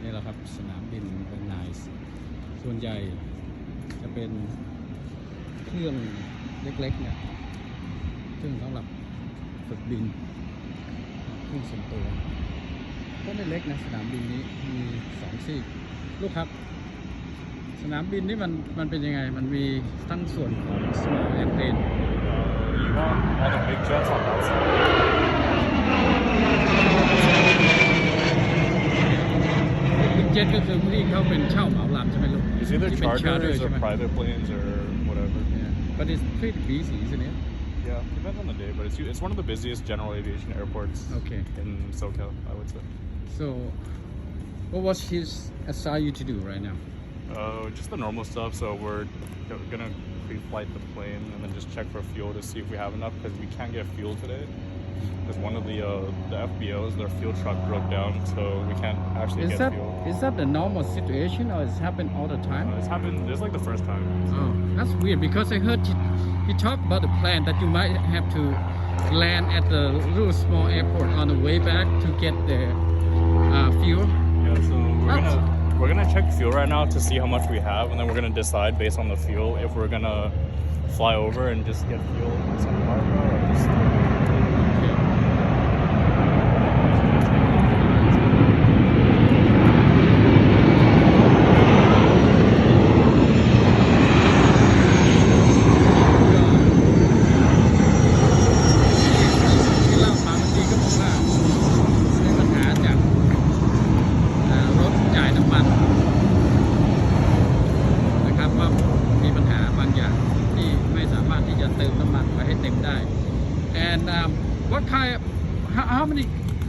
นี่แหละครับสนามบินเป็นไนส์ส่วนใหญ่จะเป็นเครื่องเล็กๆเนี่ยเครื่องสำหรับฝึกบินเครื่องส่วนตัวก็ไม่เล็กนะสนามบินนี้มี2 ซีกลูกครับสนามบินนี่มันเป็นยังไงมันมีทั้งส่วนของ small airplane You want all the big jets on that side. big jet ก็คือที่เขาเป็นเช่าเหมาลำใช่ไหมลูก It's either ที่เป็น charters ใช่ or ไหม private planes or whatever. Yeah. But it's pretty busy, isn't it? Yeah, depends on the day, but it's one of the busiest general aviation airports Okay. in SoCal, I would say. So, what was his assign you to do right now? Just the normal stuff. So we're gonna pre-flight the plane and then just check for fuel to see if we have enough because we can't get fuel today. Because one of the FBOs, their fuel truck broke down, so we can't actually get fuel. Is that the normal situation or it's happened all the time? It's happened. This is like the first time. Oh, that's weird because I heard he talked about the plan that you might have to land at the little small airport on the way back to get the fuel. Yeah, so we're gonna check fuel right now to see how much we have, and then we're gonna decide based on the fuel if we're gonna fly over and just get fuel in Santa Barbara or just.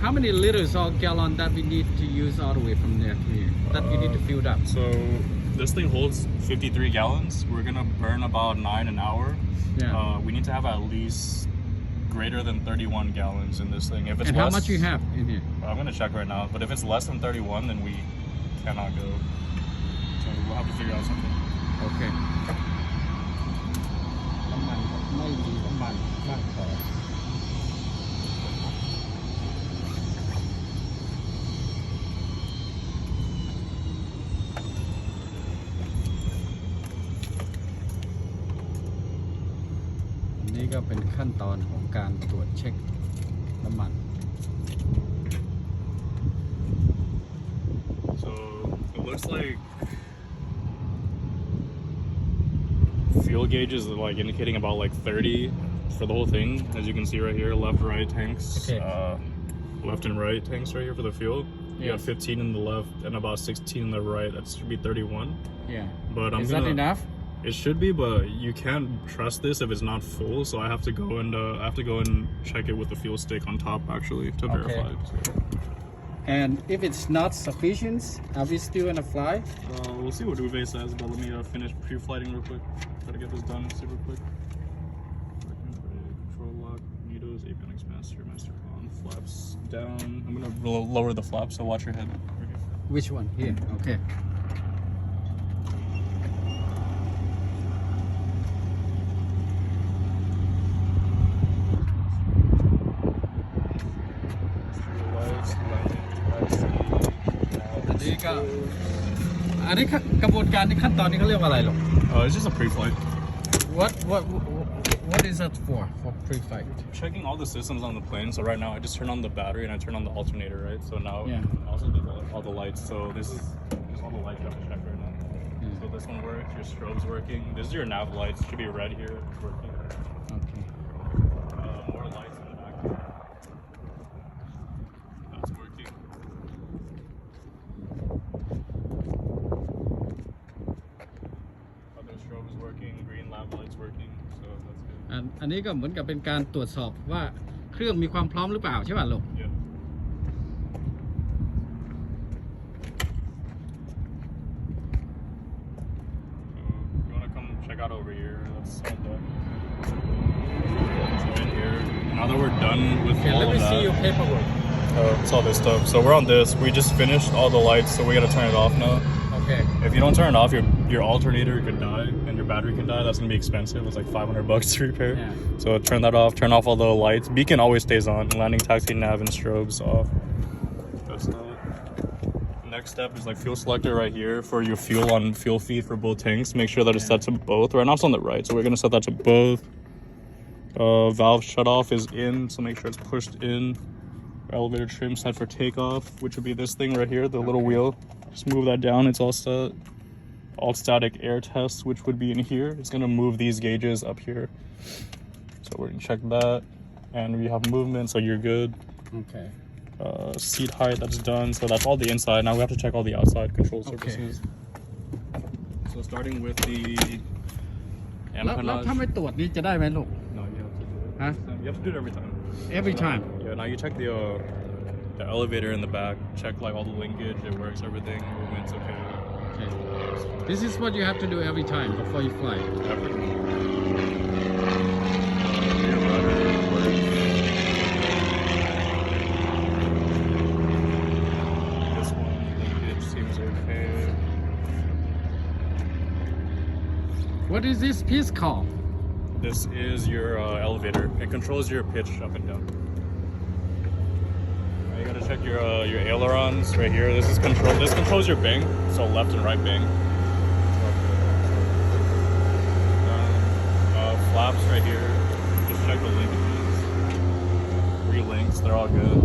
How many liters or gallon that we need to use all the way from there to here that you need to fill up? So this thing holds 53 gallons. We're gonna burn about 9 an hour. Yeah. We need to have at least greater than 31 gallons in this thing. If it's and less, how much you have in here? I'm gonna check right now. But if it's less than 31, then we cannot go. So we'll have to figure out something. Okay. น้ำมันไม่มีน้ำมันมากพอนี่ก็เป็นขั้นตอนของการตรวจเช็คน้ำมัน So it looks like fuel gauge is like indicating about like 30 for the whole thing. As you can see right here, left, right tanks. Okay. Left and right tanks right here for the fuel. You got Yes. 15 in the left and about 16 in the right. That should be 31. Yeah. But Is that enough? It should be, but you can't trust this if it's not full. So I have to go and check it with the fuel stick on top actually to verify. So. And if it's not sufficient, are we still gonna fly? We'll see what Uwe says, but let me finish pre-flighting real quick. Try to get this done super quick. Control lock, needles, avionics master on, flaps down. I'm gonna lower the flaps, so watch your head. Right here. Which one? Here. Okay. Lights, landing, taxi, อันนี้ก็อันนี้กระบวนการในขั้นตอนนี้เขาเรียกว่าอะไรหรอ it's just a pre-flight. What is that for pre-flight? Checking all the systems on the plane. So right now I just turn on the battery and I turn on the alternator, right? So now also all the lights. So this is just all the lights you have to check right now. So this one works. Your strobe's working. This is your nav lights. Should be red here. It's working. Okay. More lights in the back. That's working. Other strobe is working. Green nav lights working. So that's good. อันนี้ก็เหมือนกับเป็นการตรวจสอบว่าเครื่องมีความพร้อมหรือเปล่าใช่ป่ะลูก Yeah. You want to come check out over here? That's all done. So in here. Now that we're done with Okay, all let of me that. see your paperwork. It's all this stuff. So we're on this. We just finished all the lights, so we gotta turn it off now. Okay. If you don't turn it off, your alternator could die and your battery can die. That's gonna be expensive. It's like $500 to repair. Yeah. So turn that off. Turn off all the lights. Beacon always stays on. Landing, taxi, nav, and strobes off. That's not. And next step is like fuel selector right here for your fuel on fuel feed for both tanks. Make sure that it's set to both. Right now it's on the right, so we're gonna set that to both. Valve shut off is in, so make sure it's pushed in. Elevator trim set for takeoff, which would be this thing right here, the little wheel. Just move that down, it's all set. All static air test, which would be in here. It's gonna move these gauges up here. So we're gonna check that. And we have movement, so you're good. Okay. Seat height, that's done. So that's all the inside. Now we have to check all the outside control surfaces. So starting with the แล้วถ้าไม่ตรวจนี่จะได้ไหมลูก No, you have to do it. Huh? You have to do it every time. Every time. Yeah, now you check the elevator in the back. Check like all the linkage, it works, everything, movement's okay. Okay. This is what you have to do every time before you fly. Everything. Rear rudder works. This one, linkage seems okay. What is this piece called? This is your elevator. It controls your pitch up and down. You gotta check your ailerons right here. This controls your bang, so left and right bang. Flaps right here. Just check the linkages. Relinks, they're all good.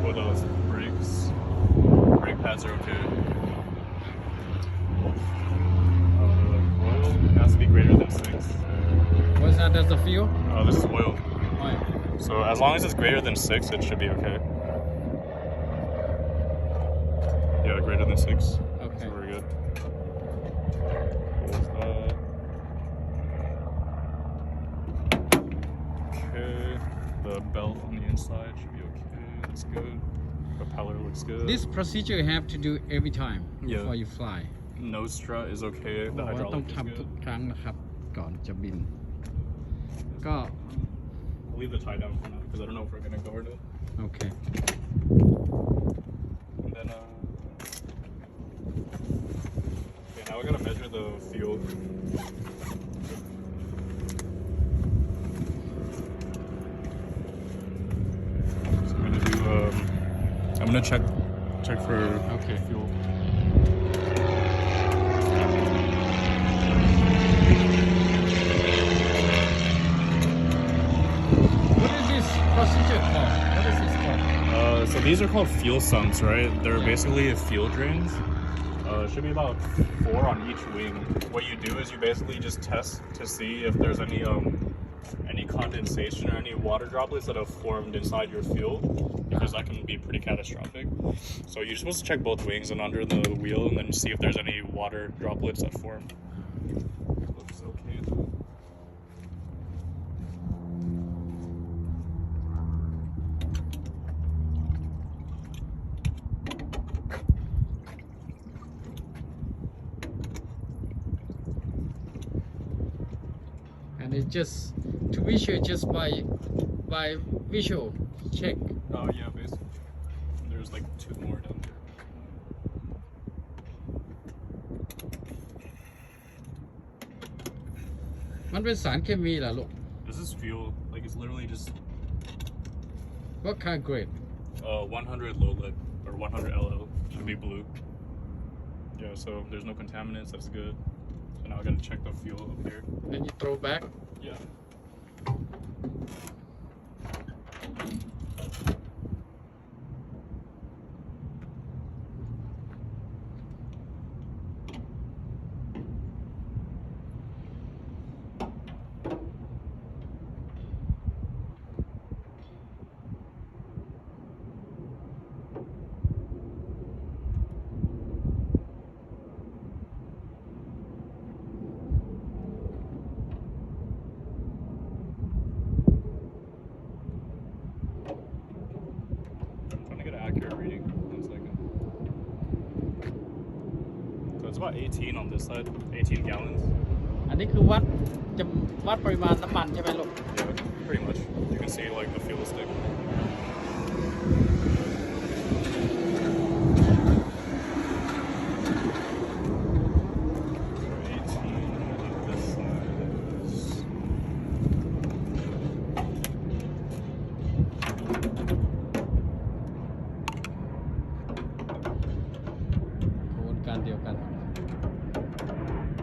What else? Brakes. Brake pads are okay. Oil has to be greater than 6. What's that? That's the fuel? This is oil. Oil. So as long as it's greater than 6, it should be okay. Yeah, greater than 6. Okay. So we're good. Close that. Okay. The belt on the inside should be okay. That's good. Propeller looks good. This procedure you have to do every time Yeah. before you fly. Nose strut is okay. บ The อกว่าต้อง hydraulic is ทำทุก good. ครั้งนะครับก่อนจะบิน ก็ I'll leave the tie down for now because I don't know if we're gonna go or no. โอเค And then okay, now we gotta measure the fuel. So I'm gonna do I'm gonna check for Okay. fuel. What is this procedure called? What is this called? So these are called fuel sumps, right? They're basically fuel drains. It should be about 4 on each wing. What you do is you basically just test to see if there's any condensation or any water droplets that have formed inside your fuel, because that can be pretty catastrophic. So you're supposed to check both wings and under the wheel and then see if there's any water droplets that form. Looks okay though. And it's just to be sure just by visual check. Oh yeah, basically. There's like 2 more down there. มันเป็นสารเคมีเหรอลูก This is fuel. Like it's literally just What kind of grade? 100 low lead or 100 LL should be blue. Yeah, so there's no contaminants. That's good. So now I gotta check the fuel up here. Then you throw back. Yeah. Trying to get an accurate reading. 1 second. So it's about 18 on this side. 18 gallons. อันนี้คือวัดปริมาณน้ำมันใช่ไหมลูก Yeah, pretty much. You can see like the fuel stick. การเดียวกัน